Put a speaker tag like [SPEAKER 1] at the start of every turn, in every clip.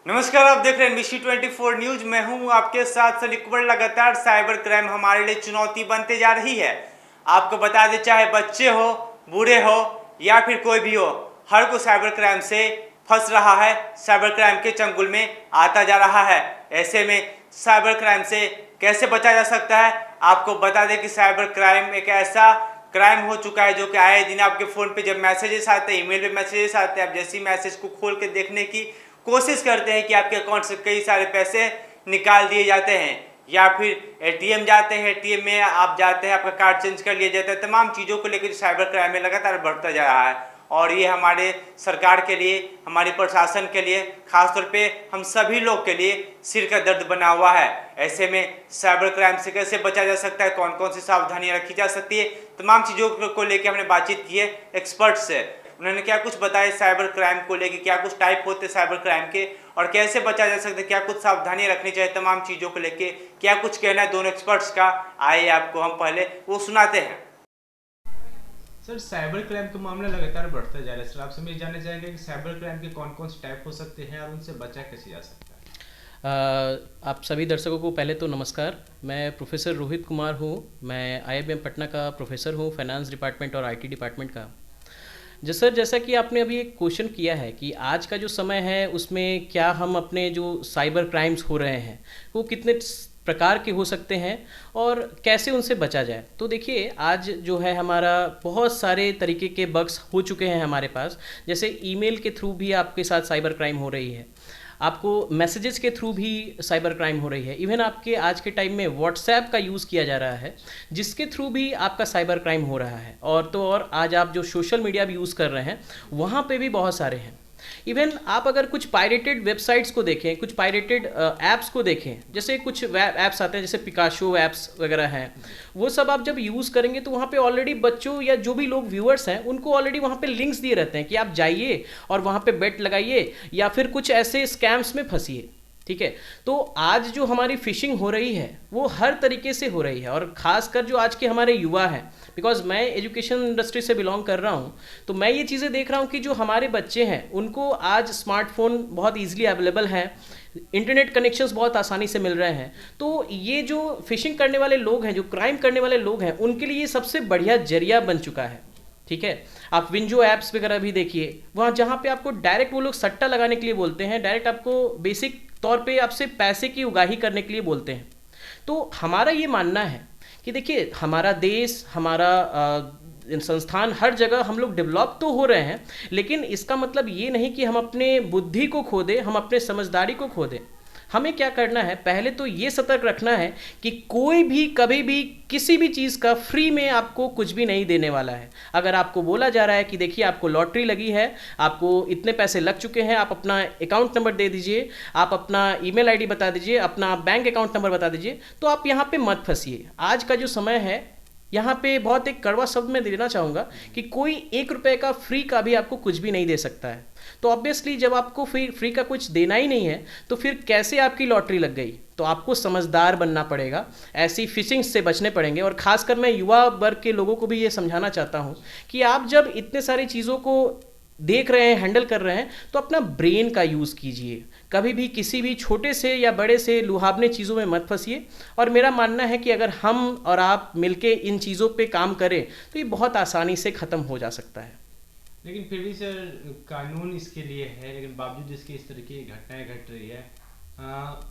[SPEAKER 1] नमस्कार, आप देख रहे हैं NBC24 न्यूज। मैं हूं आपके साथ सलीम कुमार। लगातार साइबर क्राइम हमारे लिए चुनौती बनते जा रही है। आपको बता दें, चाहे बच्चे हो, बूढ़े हो या फिर कोई भी हो, हर कोई साइबर क्राइम से फंस रहा है, साइबर क्राइम के चंगुल में आता जा रहा है। ऐसे में साइबर क्राइम से कैसे बचा जा सकता है, आपको बता दें कि साइबर क्राइम एक ऐसा क्राइम हो चुका है जो कि आए दिन आपके फ़ोन पे जब मैसेजेस आते हैं, ईमेल पे मैसेजेस आते हैं, आप जैसी मैसेज को खोल के देखने की कोशिश करते हैं कि आपके अकाउंट से कई सारे पैसे निकाल दिए जाते हैं, या फिर एटीएम जाते हैं, एटीएम में आप जाते हैं, आपका कार्ड चेंज कर लिया जाता है। तमाम चीज़ों को लेकर साइबर क्राइम में लगातार बढ़ता जा रहा है और ये हमारे सरकार के लिए, हमारे प्रशासन के लिए, खासतौर पे हम सभी लोग के लिए सिर का दर्द बना हुआ है। ऐसे में साइबर क्राइम से कैसे बचा जा सकता है, कौन कौन सी सावधानियां रखी जा सकती है, तमाम चीज़ों को लेकर हमने बातचीत की है एक्सपर्ट से। उन्होंने क्या कुछ बताया साइबर क्राइम को लेकर, क्या कुछ टाइप होते हैं साइबर क्राइम के और कैसे बचा जा सकता है, क्या कुछ सावधानियां रखनी चाहिए, तमाम चीज़ों को लेकर क्या कुछ कहना है दोनों एक्सपर्ट्स का। आइए आपको हम पहले वो सुनाते हैं।
[SPEAKER 2] सर, साइबर क्राइम का मामला लगातार बढ़ता जा रहा है। सर, आपसे मैं जानना चाहेंगे कि साइबर क्राइम के कौन कौन से टाइप हो सकते हैं और उनसे बचा कैसे जा सकता है।
[SPEAKER 3] आप सभी दर्शकों को पहले तो नमस्कार। मैं प्रोफेसर रोहित कुमार हूँ। मैं IIM पटना का प्रोफेसर हूँ, फाइनेंस डिपार्टमेंट और IT डिपार्टमेंट का। जैसा कि आपने अभी एक क्वेश्चन किया है कि आज का जो समय है उसमें क्या हम अपने जो साइबर क्राइम्स हो रहे हैं वो कितने प्रकार के हो सकते हैं और कैसे उनसे बचा जाए। तो देखिए, आज जो है हमारा बहुत सारे तरीके के बग्स हो चुके हैं हमारे पास। जैसे ईमेल के थ्रू भी आपके साथ साइबर क्राइम हो रही है, आपको मैसेजेस के थ्रू भी साइबर क्राइम हो रही है, इवन आपके आज के टाइम में व्हाट्सएप का यूज़ किया जा रहा है जिसके थ्रू भी आपका साइबर क्राइम हो रहा है। और आज आप जो सोशल मीडिया भी यूज़ कर रहे हैं वहाँ पे भी बहुत सारे हैं। इवन आप अगर कुछ पायरेटेड वेबसाइट्स को देखें, कुछ पायरेटेड ऐप्स को देखें, जैसे कुछ वेब ऐप्स आते हैं जैसे पिकाशो ऐप्स वगैरह हैं, वो सब आप जब यूज़ करेंगे तो वहाँ पे ऑलरेडी बच्चों या जो भी लोग व्यूअर्स हैं उनको ऑलरेडी वहाँ पे लिंक्स दिए रहते हैं कि आप जाइए और वहाँ पे बेट लगाइए या फिर कुछ ऐसे स्कैम्स में फंसिए। ठीक है, तो आज जो हमारी फिशिंग हो रही है वो हर तरीके से हो रही है और ख़ासकर जो आज के हमारे युवा हैं, बिकॉज मैं एजुकेशन इंडस्ट्री से बिलोंग कर रहा हूँ, तो मैं ये चीज़ें देख रहा हूँ कि जो हमारे बच्चे हैं उनको आज स्मार्टफोन बहुत ईजिली अवेलेबल हैं, इंटरनेट कनेक्शंस बहुत आसानी से मिल रहे हैं। तो ये जो फिशिंग करने वाले लोग हैं, जो क्राइम करने वाले लोग हैं, उनके लिए ये सबसे बढ़िया जरिया बन चुका है। ठीक है, आप विंजो ऐप्स वगैरह भी देखिए, वहाँ जहाँ पे आपको डायरेक्ट वो लोग सट्टा लगाने के लिए बोलते हैं, डायरेक्ट आपको बेसिक तौर पे आपसे पैसे की उगाही करने के लिए बोलते हैं। तो हमारा ये मानना है कि देखिए, हमारा देश, हमारा संस्थान, हर जगह हम लोग डेवलप तो हो रहे हैं, लेकिन इसका मतलब ये नहीं कि हम अपने बुद्धि को खो दें, हम अपने समझदारी को खो दें। हमें क्या करना है, पहले तो ये सतर्क रखना है कि कोई भी कभी भी किसी भी चीज़ का फ्री में आपको कुछ भी नहीं देने वाला है। अगर आपको बोला जा रहा है कि देखिए आपको लॉटरी लगी है, आपको इतने पैसे लग चुके हैं, आप अपना अकाउंट नंबर दे दीजिए, आप अपना ईमेल आईडी बता दीजिए, अपना बैंक अकाउंट नंबर बता दीजिए, तो आप यहाँ पे मत फंसिए। आज का जो समय है, यहाँ पे बहुत एक कड़वा शब्द में देना चाहूँगा कि कोई 1 रुपये का फ्री का भी आपको कुछ भी नहीं दे सकता है। तो ऑब्वियसली जब आपको फ्री का कुछ देना ही नहीं है तो फिर कैसे आपकी लॉटरी लग गई। तो आपको समझदार बनना पड़ेगा, ऐसी फिशिंग से बचने पड़ेंगे। और ख़ासकर मैं युवा वर्ग के लोगों को भी ये समझाना चाहता हूँ कि आप जब इतने सारी चीज़ों को देख रहे हैं, हैंडल कर रहे हैं, तो अपना ब्रेन का यूज़ कीजिए। कभी भी किसी भी छोटे से या बड़े से लुभावने चीज़ों में मत फंसिए। और मेरा मानना है कि अगर हम और आप मिलके इन चीज़ों पे काम करें तो ये बहुत आसानी से ख़त्म हो जा सकता है।
[SPEAKER 2] लेकिन फिर भी सर, कानून इसके लिए है, लेकिन बावजूद इसके इस तरह की घटनाएं घट रही है।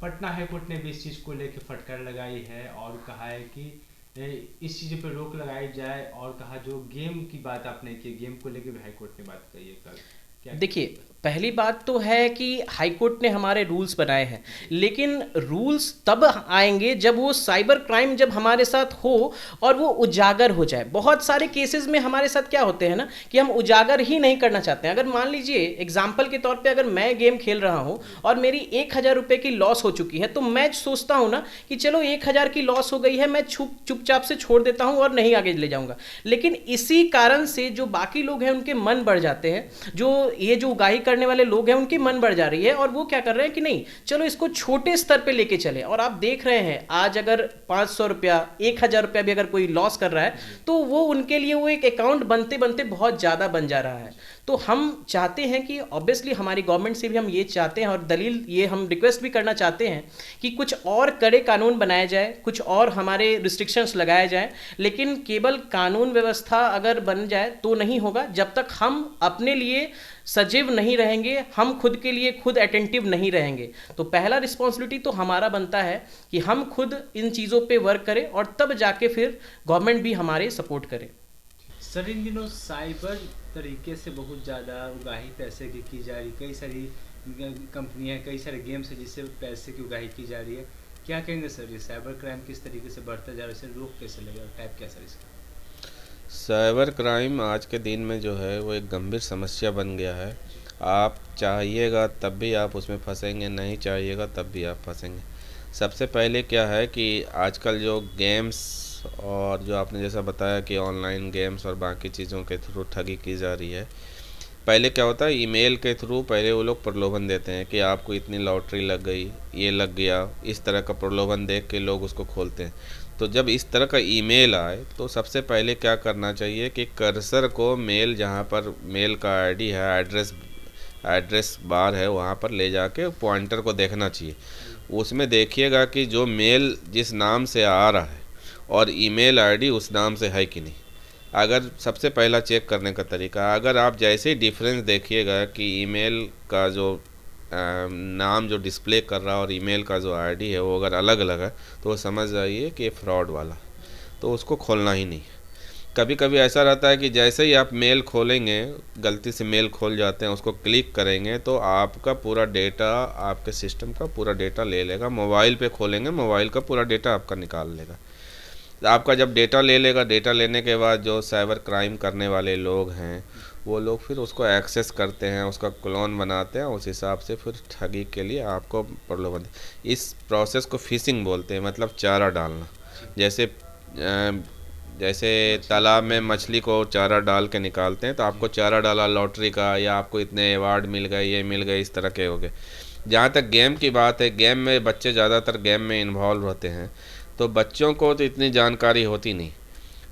[SPEAKER 2] पटना हाईकोर्ट ने भी इस चीज़ को लेकर फटकार लगाई है और कहा है कि इस चीज़ पर रोक लगाई जाए, और कहा जो गेम की बात आपने की, गेम को लेकर भी हाईकोर्ट ने बात कही है कल।
[SPEAKER 3] देखिए, पहली बात तो है कि हाईकोर्ट ने हमारे रूल्स बनाए हैं, लेकिन रूल्स तब आएंगे जब वो साइबर क्राइम जब हमारे साथ हो और वो उजागर हो जाए। बहुत सारे केसेस में हमारे साथ क्या होते हैं ना कि हम उजागर ही नहीं करना चाहते हैं। अगर मान लीजिए एग्जाम्पल के तौर पे, अगर मैं गेम खेल रहा हूँ और मेरी 1000 रुपये की लॉस हो चुकी है, तो मैं सोचता हूँ ना कि चलो 1000 की लॉस हो गई है, मैं चुपचाप से छोड़ देता हूँ और नहीं आगे ले जाऊँगा। लेकिन इसी कारण से जो बाकी लोग हैं उनके मन बढ़ जाते हैं, जो ये जो उगाही करने वाले लोग हैं उनकी मन बढ़ जा रही है और वो क्या कर रहे हैं कि नहीं चलो इसको छोटे स्तर पे लेके चले। और आप देख रहे हैं आज अगर 500 रुपया 1000 रुपया भी अगर कोई लॉस कर रहा है तो वो उनके लिए वो एक अकाउंट बनते बनते बहुत ज़्यादा बन जा रहा है। तो हम चाहते हैं कि ऑब्वियसली हमारी गवर्नमेंट से भी हम ये चाहते हैं और दलील ये हम रिक्वेस्ट भी करना चाहते हैं कि कुछ और कड़े कानून बनाए जाए, कुछ और हमारे रिस्ट्रिक्शंस लगाए जाए, लेकिन केवल कानून व्यवस्था अगर बन जाए तो नहीं होगा जब तक हम अपने लिए सजीव नहीं रहेंगे, हम खुद के लिए खुद अटेंटिव नहीं रहेंगे। तो पहला रिस्पॉन्सिबिलिटी तो हमारा बनता है कि हम खुद इन चीज़ों पे वर्क करें और तब जाके फिर गवर्नमेंट भी हमारे सपोर्ट करे।
[SPEAKER 2] सर इन दिनों साइबर तरीके से बहुत ज़्यादा उगाही पैसे की जा रही, कई सारी कंपनियां, कई सारे गेम्स हैं जिससे पैसे की उगाही की जा रही है। क्या कहेंगे सर, ये साइबर क्राइम किस तरीके से बढ़ता जा रहा है, इसे रोक कैसे लगेगा, टाइप क्या सर इसका?
[SPEAKER 4] साइबर क्राइम आज के दिन में जो है वो एक गंभीर समस्या बन गया है। आप चाहिएगा तब भी आप उसमें फंसेंगे, नहीं चाहिएगा तब भी आप फंसेंगे। सबसे पहले क्या है कि आजकल जो गेम्स और जो आपने जैसा बताया कि ऑनलाइन गेम्स और बाकी चीज़ों के थ्रू ठगी की जा रही है। पहले क्या होता है, ईमेल के थ्रू पहले वो लोग प्रलोभन देते हैं कि आपको इतनी लॉटरी लग गई, ये लग गया, इस तरह का प्रलोभन देख के लोग उसको खोलते हैं। तो जब इस तरह का ईमेल आए तो सबसे पहले क्या करना चाहिए कि कर्सर को मेल, जहाँ पर मेल का आईडी है, एड्रेस बार है, वहाँ पर ले जाके पॉइंटर को देखना चाहिए। उसमें देखिएगा कि जो मेल जिस नाम से आ रहा है और ईमेल आईडी उस नाम से है कि नहीं। अगर सबसे पहला चेक करने का तरीका, अगर आप जैसे ही डिफरेंस देखिएगा कि ईमेल का जो नाम जो डिस्प्ले कर रहा है और ईमेल का जो आईडी है वो अगर अलग अलग है तो समझ जाइए कि ये फ्रॉड वाला, तो उसको खोलना ही नहीं। कभी कभी ऐसा रहता है कि जैसे ही आप मेल खोलेंगे, गलती से मेल खोल जाते हैं, उसको क्लिक करेंगे तो आपका पूरा डेटा, आपके सिस्टम का पूरा डेटा ले लेगा। मोबाइल पे खोलेंगे, मोबाइल का पूरा डेटा आपका निकाल लेगा। आपका जब डेटा ले लेगा, डेटा लेने के बाद जो साइबर क्राइम करने वाले लोग हैं वो लोग फिर उसको एक्सेस करते हैं, उसका क्लोन बनाते हैं, उस हिसाब से फिर ठगी के लिए आपको प्रलोभन। इस प्रोसेस को फिशिंग बोलते हैं, मतलब चारा डालना। जैसे तालाब में मछली को चारा डाल के निकालते हैं, तो आपको चारा डाला लॉटरी का, या आपको इतने अवार्ड मिल गए, ये मिल गए, इस तरह के हो गए। जहाँ तक गेम की बात है, गेम में बच्चे ज़्यादातर गेम में इन्वॉल्व होते हैं, तो बच्चों को तो इतनी जानकारी होती नहीं।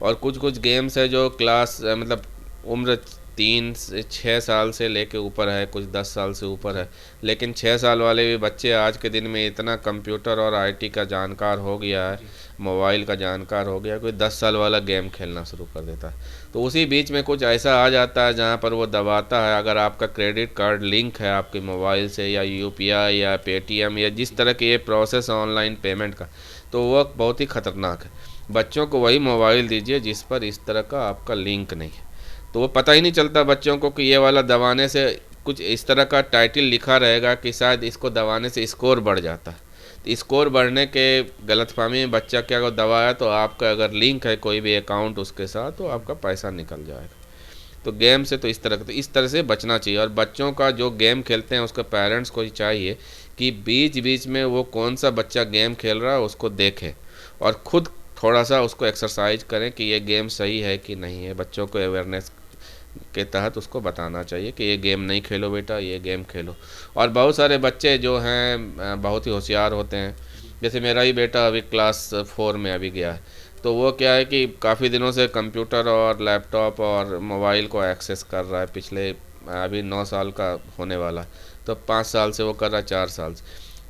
[SPEAKER 4] और कुछ गेम्स है जो क्लास मतलब उम्र 3 से 6 साल से लेके ऊपर है, कुछ 10 साल से ऊपर है। लेकिन 6 साल वाले भी बच्चे आज के दिन में इतना कंप्यूटर और आईटी का जानकार हो गया है, मोबाइल का जानकार हो गया, कोई 10 साल वाला गेम खेलना शुरू कर देता है। तो उसी बीच में कुछ ऐसा आ जाता है जहाँ पर वो दबाता है। अगर आपका क्रेडिट कार्ड लिंक है आपके मोबाइल से, या यूपीआई या पेटीएम या जिस तरह के ये प्रोसेस है ऑनलाइन पेमेंट का, तो वह बहुत ही ख़तरनाक है। बच्चों को वही मोबाइल दीजिए जिस पर इस तरह का आपका लिंक नहीं है, तो वो पता ही नहीं चलता बच्चों को कि ये वाला दबाने से कुछ इस तरह का टाइटल लिखा रहेगा कि शायद इसको दबाने से स्कोर बढ़ जाता है। तो स्कोर बढ़ने के गलतफहमी में बच्चा क्या को दबाया, तो आपका अगर लिंक है कोई भी अकाउंट उसके साथ, तो आपका पैसा निकल जाएगा। तो गेम से तो इस तरह से बचना चाहिए। और बच्चों का जो गेम खेलते हैं उसके पेरेंट्स को चाहिए कि बीच बीच में वो कौन सा बच्चा गेम खेल रहा है उसको देखें और ख़ुद थोड़ा सा उसको एक्सरसाइज करें कि ये गेम सही है कि नहीं है। बच्चों को अवेयरनेस के तहत उसको बताना चाहिए कि ये गेम नहीं खेलो बेटा, ये गेम खेलो। और बहुत सारे बच्चे जो हैं बहुत ही होशियार होते हैं। जैसे मेरा ही बेटा अभी क्लास 4 में अभी गया है, तो वो क्या है कि काफ़ी दिनों से कंप्यूटर और लैपटॉप और मोबाइल को एक्सेस कर रहा है। पिछले अभी 9 साल का होने वाला, तो 5 साल से वो कर रहा है, 4 साल से।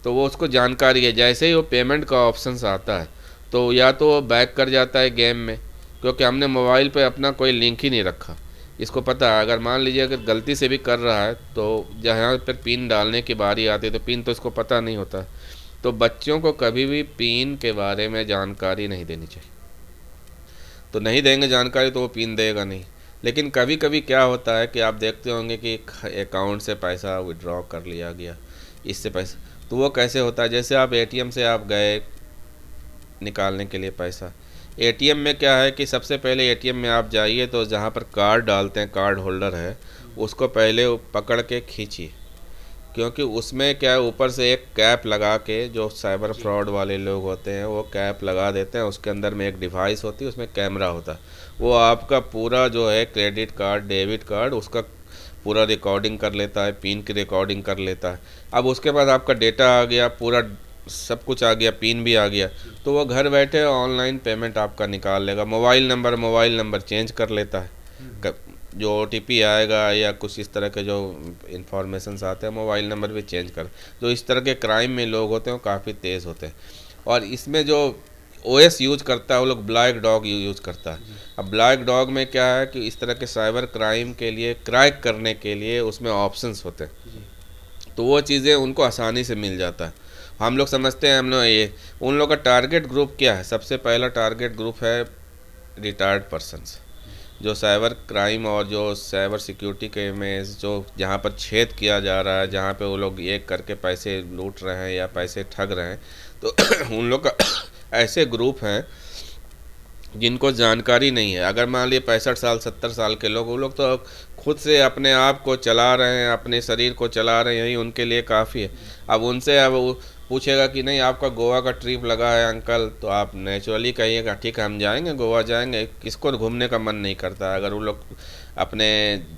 [SPEAKER 4] तो वो उसको जानकारी है, जैसे ही वो पेमेंट का ऑप्शन आता है तो या तो वो बैक कर जाता है गेम में, क्योंकि हमने मोबाइल पे अपना कोई लिंक ही नहीं रखा। इसको पता है अगर मान लीजिए अगर गलती से भी कर रहा है तो जहाँ पर पिन डालने की बारी आती है तो पिन तो इसको पता नहीं होता। तो बच्चों को कभी भी पिन के बारे में जानकारी नहीं देनी चाहिए। तो नहीं देंगे जानकारी तो वो पिन देगा नहीं। लेकिन कभी कभी क्या होता है कि आप देखते होंगे कि अकाउंट से पैसा विड्रॉ कर लिया गया, इससे पैसा, तो वो कैसे होता है, जैसे आप एटीएम से आप गए निकालने के लिए पैसा। एटीएम में क्या है कि सबसे पहले एटीएम में आप जाइए तो जहाँ पर कार्ड डालते हैं, कार्ड होल्डर है, उसको पहले पकड़ के खींचिए, क्योंकि उसमें क्या है ऊपर से एक कैप लगा के, जो साइबर फ्रॉड वाले लोग होते हैं वो कैप लगा देते हैं। उसके अंदर में एक डिवाइस होती है, उसमें कैमरा होता है, वो आपका पूरा जो है क्रेडिट कार्ड, डेबिट कार्ड, उसका पूरा रिकॉर्डिंग कर लेता है, पिन की रिकॉर्डिंग कर लेता है। अब उसके बाद आपका डेटा आ गया, पूरा सब कुछ आ गया, पिन भी आ गया, तो वो घर बैठे ऑनलाइन पेमेंट आपका निकाल लेगा। मोबाइल नंबर चेंज कर लेता है, जो OTP आएगा या कुछ इस तरह के जो इन्फॉर्मेशंस आते हैं मोबाइल नंबर भी चेंज कर। जो इस तरह के क्राइम में लोग होते हैं वो काफ़ी तेज़ होते हैं। और इसमें जो OS यूज करता है वो लोग ब्लैक डॉग यूज करता है। अब ब्लैक डॉग में क्या है कि इस तरह के साइबर क्राइम के लिए क्रैक करने के लिए उसमें ऑप्शंस होते हैं, तो वो चीज़ें उनको आसानी से मिल जाता है। हम लोग समझते हैं हम लोग ये उन लोग का टारगेट ग्रुप क्या है। सबसे पहला टारगेट ग्रुप है रिटायर्ड पर्सन्स, जो साइबर क्राइम और जो साइबर सिक्योरिटी के में जो जहाँ पर छेद किया जा रहा है, जहाँ पे वो लोग ये करके पैसे लूट रहे हैं या पैसे ठग रहे हैं, तो उन लोग का ऐसे ग्रुप हैं जिनको जानकारी नहीं है। अगर मान लीजिए 65 साल 70 साल के लोग, वो लोग तो खुद से अपने आप को चला रहे हैं, अपने शरीर को चला रहे हैं, यही उनके लिए काफ़ी है। अब उनसे अब वो पूछेगा कि नहीं आपका गोवा का ट्रिप लगा है अंकल, तो आप नेचुरली कहिएगा ठीक है हम जाएंगे, गोवा जाएंगे। किसको घूमने का मन नहीं करता। अगर वो लोग अपने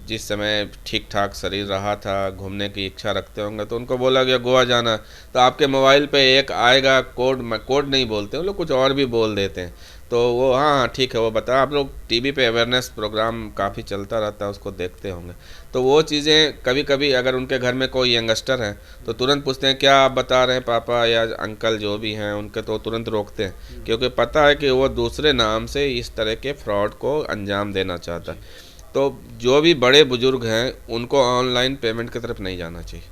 [SPEAKER 4] जिस समय ठीक ठाक शरीर रहा था, घूमने की इच्छा रखते होंगे, तो उनको बोला गया गोवा जाना, तो आपके मोबाइल पे एक आएगा कोड नहीं बोलते वो लोग, कुछ और भी बोल देते हैं। तो वो हाँ ठीक है वो बता। आप लोग टीवी पे अवेयरनेस प्रोग्राम काफ़ी चलता रहता है, उसको देखते होंगे। तो वो चीज़ें कभी कभी अगर उनके घर में कोई यंगस्टर है तो तुरंत पूछते हैं क्या आप बता रहे हैं पापा या अंकल जो भी हैं उनके, तो तुरंत रोकते हैं, क्योंकि पता है कि वो दूसरे नाम से इस तरह के फ्रॉड को अंजाम देना चाहता है। तो जो भी बड़े बुजुर्ग हैं उनको ऑनलाइन पेमेंट की तरफ नहीं जाना चाहिए।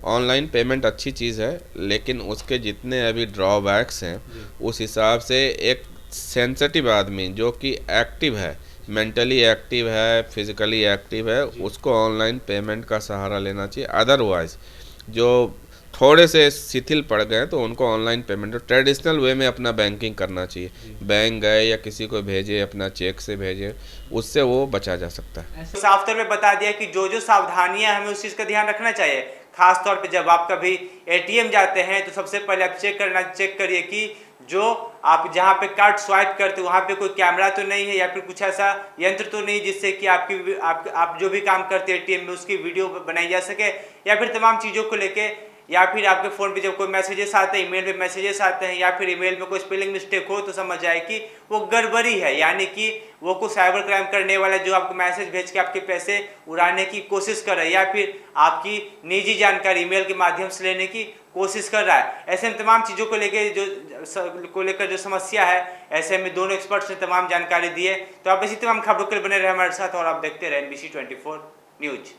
[SPEAKER 4] ऑनलाइन पेमेंट अच्छी चीज़ है, लेकिन उसके जितने अभी ड्रॉबैक्स हैं उस हिसाब से एक सेंसिटिव आदमी जो कि एक्टिव है, मेंटली एक्टिव है, फिजिकली एक्टिव है, उसको ऑनलाइन पेमेंट का सहारा लेना चाहिए। अदरवाइज जो थोड़े से शिथिल पड़ गए तो उनको ऑनलाइन पेमेंट ट्रेडिशनल वे में अपना बैंकिंग करना चाहिए। बैंक गए या किसी को भेजे, अपना चेक से भेजे, उससे वो बचा जा सकता है।
[SPEAKER 1] साफ तौर पे बता दिया कि जो जो सावधानियां हमें उस चीज़ का ध्यान रखना चाहिए। खास तौर पे जब आप कभी ATM जाते हैं तो सबसे पहले आप चेक करिए कि जो आप जहाँ पे कार्ड स्वाइप करते हो वहाँ पे कोई कैमरा तो नहीं है या फिर कुछ ऐसा यंत्र तो नहीं जिससे कि आप जो भी काम करते हैं ATM में उसकी वीडियो बनाई जा सके, या फिर तमाम चीज़ों को लेके, या फिर आपके फ़ोन पे जब कोई मैसेजेस आते हैं, ईमेल पे मैसेजेस आते हैं, या फिर ईमेल में कोई स्पेलिंग मिस्टेक हो तो समझ जाए कि वो गड़बड़ी है, यानी कि वो कोई साइबर क्राइम करने वाला जो आपको मैसेज भेज के आपके पैसे उड़ाने की कोशिश कर रहा है, या फिर आपकी निजी जानकारी ईमेल के माध्यम से लेने की कोशिश कर रहा है। ऐसे में तमाम चीज़ों को लेकर जो समस्या है, ऐसे में दोनों एक्सपर्ट्स ने तमाम जानकारी दी है। तो आप इसी तमाम खबरों के लिए बने रहे हमारे साथ और आप देखते रहे NBC 24 न्यूज।